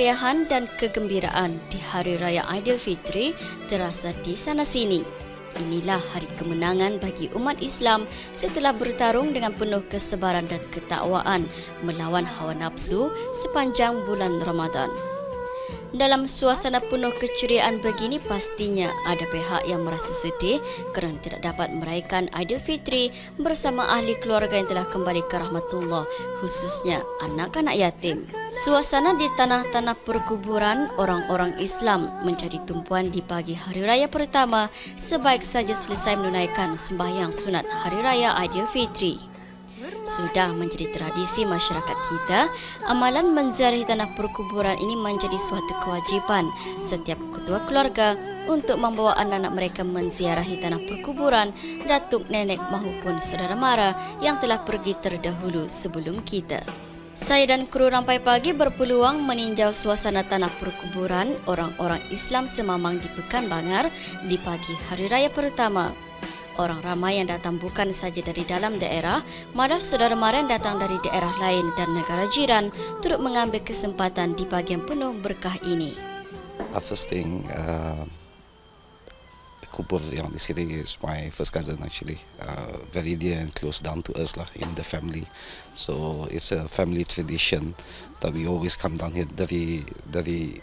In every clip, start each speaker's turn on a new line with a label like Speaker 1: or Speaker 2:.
Speaker 1: kemeriahan dan kegembiraan di Hari Raya Aidilfitri terasa di sana-sini. Inilah hari kemenangan bagi umat Islam setelah bertarung dengan penuh kesabaran dan ketakwaan melawan hawa nafsu sepanjang bulan Ramadan. Dalam suasana penuh keceriaan begini, pastinya ada pihak yang merasa sedih kerana tidak dapat meraihkan Aidilfitri bersama ahli keluarga yang telah kembali ke rahmatullah, khususnya anak-anak yatim. Suasana di tanah-tanah perkuburan orang-orang Islam menjadi tumpuan di pagi hari raya pertama sebaik saja selesai menunaikan sembahyang sunat hari raya Aidilfitri. Sudah menjadi tradisi masyarakat kita, amalan menziarahi tanah perkuburan ini menjadi suatu kewajipan setiap ketua keluarga untuk membawa anak-anak mereka menziarahi tanah perkuburan datuk nenek maupun saudara mara yang telah pergi terdahulu sebelum kita. Saya dan kru Rampai Pagi berpeluang meninjau suasana tanah perkuburan orang-orang Islam semamang di Pekan Bangar di pagi hari raya pertama. Orang ramai yang datang bukan saja dari dalam daerah, malah saudara mara yang datang dari daerah lain dan negara jiran turut mengambil kesempatan di pagi yang penuh berkah ini.
Speaker 2: First thing, kubur yang di sini is my first cousin actually, very dear and close down to us lah in the family. So it's a family tradition that we always come down here dari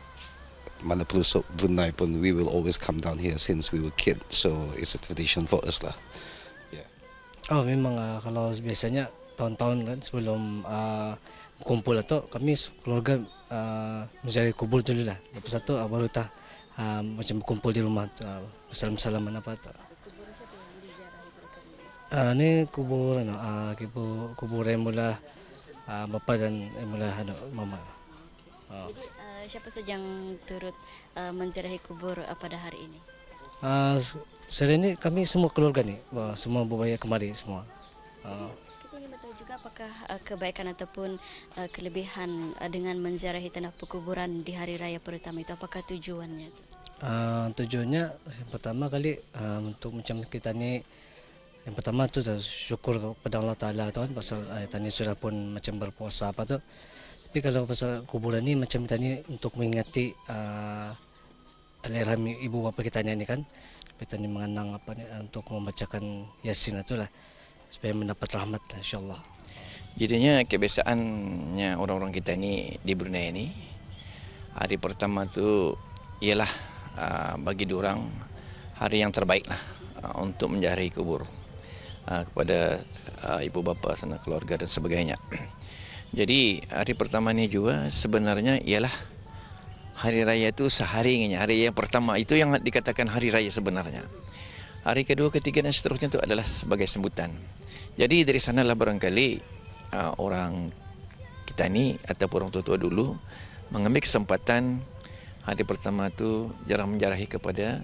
Speaker 2: mana pun Brunei pun, we will always come down here since we were kid. So it's a tradition for us lah. Yeah.
Speaker 3: Oh memang kalau biasanya tahun-tahun kan sebelum kumpul atau kami keluarga mencari kubur dulu lah. Lepas itu baru macam berkumpul di rumah, salam-salaman apa tu. Ni kubur kubur yang mula bapa dan mula mama.
Speaker 1: Siapa saja yang turut menziarahi kubur pada hari ini?
Speaker 3: Sehari ini kami semua keluarga ni, semua berbayar kemari semua.
Speaker 1: Kita ingin tahu juga apakah kebaikan ataupun kelebihan dengan menziarahi tanah perkuburan di hari raya pertama itu, apakah tujuannya?
Speaker 3: Tujuannya yang pertama kali untuk macam kita ni, yang pertama tu dah syukur kepada Allah Taala tu kan, pasal kita ni sudah pun macam berpuasa apa tu. Tapi kalau pasal kuburan ni macam kita ni untuk mengingati almarhum ibu bapa kita ni kan, kita ni mengenang apa ni untuk membacakan Yasin itulah supaya mendapat rahmat insyaallah.
Speaker 4: Jadinya kebiasaannya orang-orang kita ni di Brunei ni, hari pertama tu ialah bagi diorang hari yang terbaik lah untuk menziarahi kubur kepada ibu bapa, sanak keluarga dan sebagainya. Jadi hari pertama ni juga sebenarnya ialah hari raya itu seharinya. Hari yang pertama itu yang dikatakan hari raya sebenarnya. Hari kedua, ketiga dan seterusnya itu adalah sebagai sambutan. Jadi dari sanalah barangkali orang kita ni ataupun orang tua-tua dulu mengambil kesempatan hari pertama itu jarang menziarahi kepada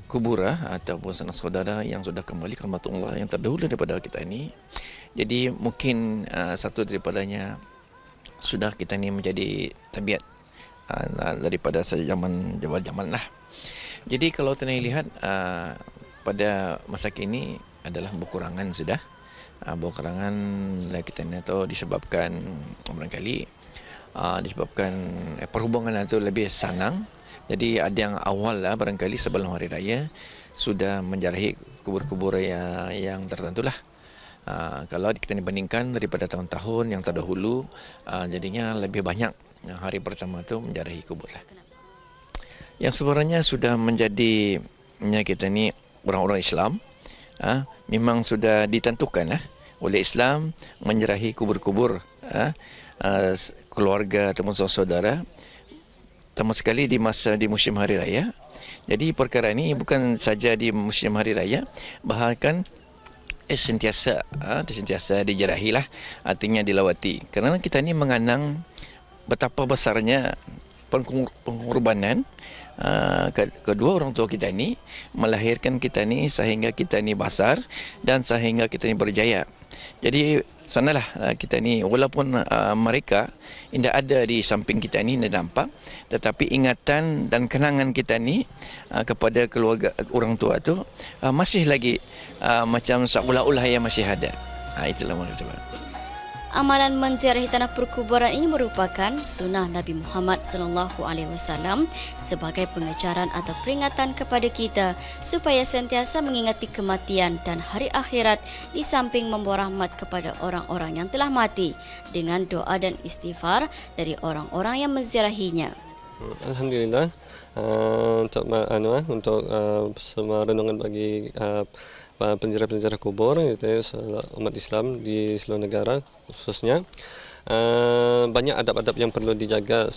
Speaker 4: kubur ataupun sanak saudara yang sudah kembali ke rahmatullah yang terdahulu daripada kita ini. Jadi mungkin satu daripadanya sudah kita ni menjadi tabiat daripada zaman lah. Jadi kalau kita lihat pada masa kini adalah berkurangan sudah. Berkurangan kita ni atau disebabkan barangkali disebabkan perhubungan itu lebih senang. Jadi ada yang awal lah barangkali sebelum hari raya sudah menziarahi kubur-kubur yang tertentu lah. Kalau kita bandingkan daripada tahun-tahun yang terdahulu, jadinya lebih banyak hari pertama tu menziarahi kubur lah. Yang sebenarnya sudah menjadi kita ni orang-orang Islam, memang sudah ditentukan oleh Islam menziarahi kubur-kubur keluarga ataupun saudara, terutama sekali di musim hari raya. Jadi perkara ini bukan saja di musim hari raya, bahkan sentiasa diziarahi lah, artinya dilawati. Kerana kita ni mengenang betapa besarnya pengorbanan kedua orang tua kita ni melahirkan kita ni sehingga kita ni besar dan sehingga kita ni berjaya. Jadi sanalah kita ni walaupun mereka tidak ada di samping kita ni tidak nampak, tetapi ingatan dan kenangan kita ni kepada keluarga orang tua tu masih lagi macam seolah-olah yang masih ada. Itulah maksud saya.
Speaker 1: Amalan menziarahi tanah perkuburan ini merupakan sunnah Nabi Muhammad SAW sebagai pengejaran atau peringatan kepada kita supaya sentiasa mengingati kematian dan hari akhirat di samping membawa rahmat kepada orang-orang yang telah mati dengan doa dan istighfar dari orang-orang yang menziarahinya.
Speaker 5: Alhamdulillah, untuk semua renungan bagi penziarah-penziarah kubur umat Islam di seluruh negara khususnya, banyak adab-adab yang perlu dijaga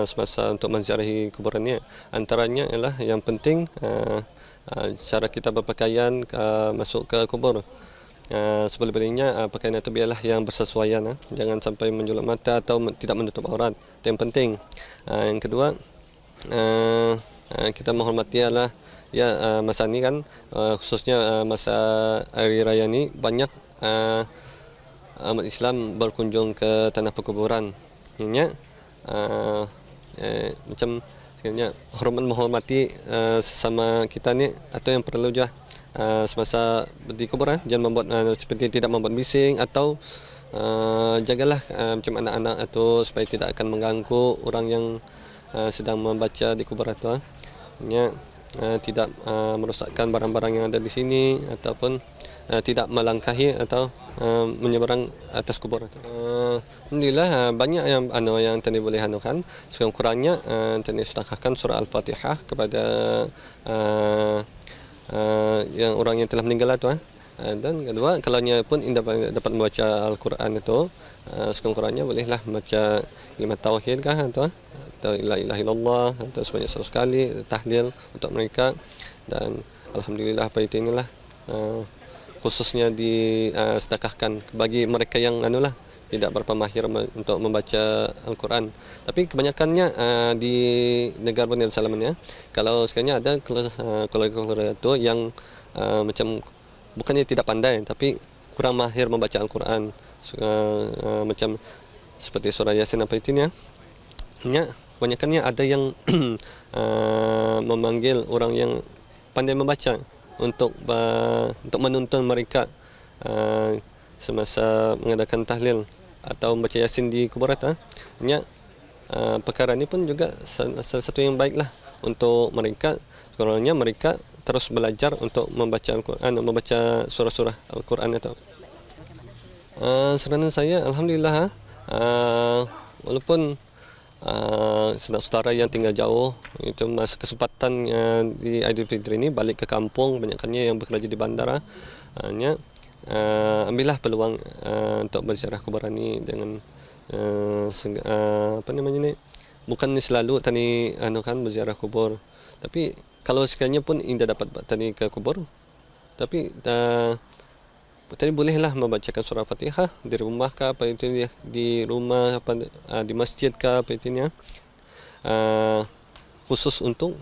Speaker 5: semasa untuk menziarahi kuburannya. Antaranya ialah yang penting cara kita berpakaian masuk ke kubur. Sebelum-belumnya pakaian itu biarlah yang bersesuaian, jangan sampai menjulak mata atau tidak menutup aurat. Itu yang penting. Yang kedua, kita menghormati adalah masa ini kan, khususnya masa hari raya ini banyak umat Islam berkunjung ke tanah perkuburan. Ini macam sebenarnya menghormati sesama kita ni atau yang perlu juga semasa di kuburan, jangan membuat seperti tidak membuat bising atau jagalah macam anak-anak atau supaya tidak akan mengganggu orang yang sedang membaca di kuburan itu. Tidak merosakkan barang-barang yang ada di sini ataupun tidak melangkahi atau menyeberang atas kuburan. Alhamdulillah banyak yang tadi boleh anukan. Sekurang-kurangnya tadi sedekahkan surah Al-Fatihah kepada yang orang yang telah meninggal itu. Dan kedua, kalaunya pun dapat membaca Al-Quran itu, sekurang-kurangnya bolehlah membaca kalimat tauhid kah atau la ilaha illallah atau sebanyak 100 kali tahlil untuk mereka. Dan alhamdulillah apa itu inilah khususnya disedekahkan bagi mereka yang tidak berapa mahir untuk membaca Al-Quran. Tapi kebanyakannya di negara Brunei Darussalam, kalau sekarang ada keluarga itu yang macam bukannya tidak pandai tapi kurang mahir membaca Al-Quran, macam seperti surah Yasin apa itu kebanyakannya ada yang memanggil orang yang pandai membaca untuk menuntun mereka semasa mengadakan tahlil atau membaca Yasin di kuburan. Perkara ini pun juga salah satu yang baiklah untuk mereka. Sebenarnya mereka terus belajar untuk membaca Al-Quran, membaca surah-surah Al-Quran itu. Saranan saya, alhamdulillah, walaupun saudara-saudara yang tinggal jauh itu masa kesempatan di Aidilfitri ini balik ke kampung, banyaknya yang bekerja di bandara, ambillah peluang untuk berziarah kuburan ini dengan bukan selalu tadi berziarah kubur, tapi kalau sekiranya pun indah dapat tadi ke kubur, tapi tadi bolehlah membacakan surah Fatihah di rumah ke apa itu di rumah apa di masjid ke apa itu khusus untuk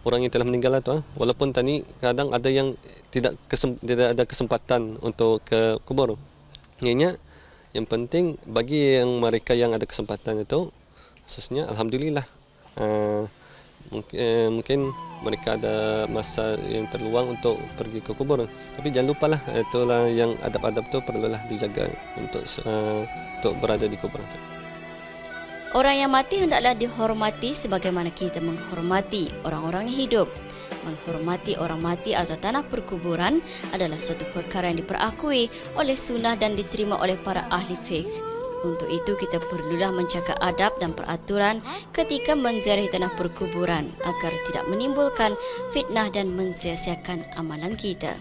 Speaker 5: orang yang telah meninggal itu. Walaupun tadi kadang ada yang tidak ada kesempatan untuk ke kubur. Yang penting bagi yang mereka yang ada kesempatan itu, khususnya alhamdulillah mungkin mereka ada masa yang terluang untuk pergi ke kubur. Tapi jangan lupalah, itulah yang adab-adab itu perlulah dijaga untuk berada di kubur.
Speaker 1: Orang yang mati hendaklah dihormati sebagaimana kita menghormati orang-orang yang hidup. Menghormati orang mati atau tanah perkuburan adalah suatu perkara yang diperakui oleh sunnah dan diterima oleh para ahli fiqh. Untuk itu kita perlulah menjaga adab dan peraturan ketika menziarahi tanah perkuburan agar tidak menimbulkan fitnah dan mensia-siakan amalan kita.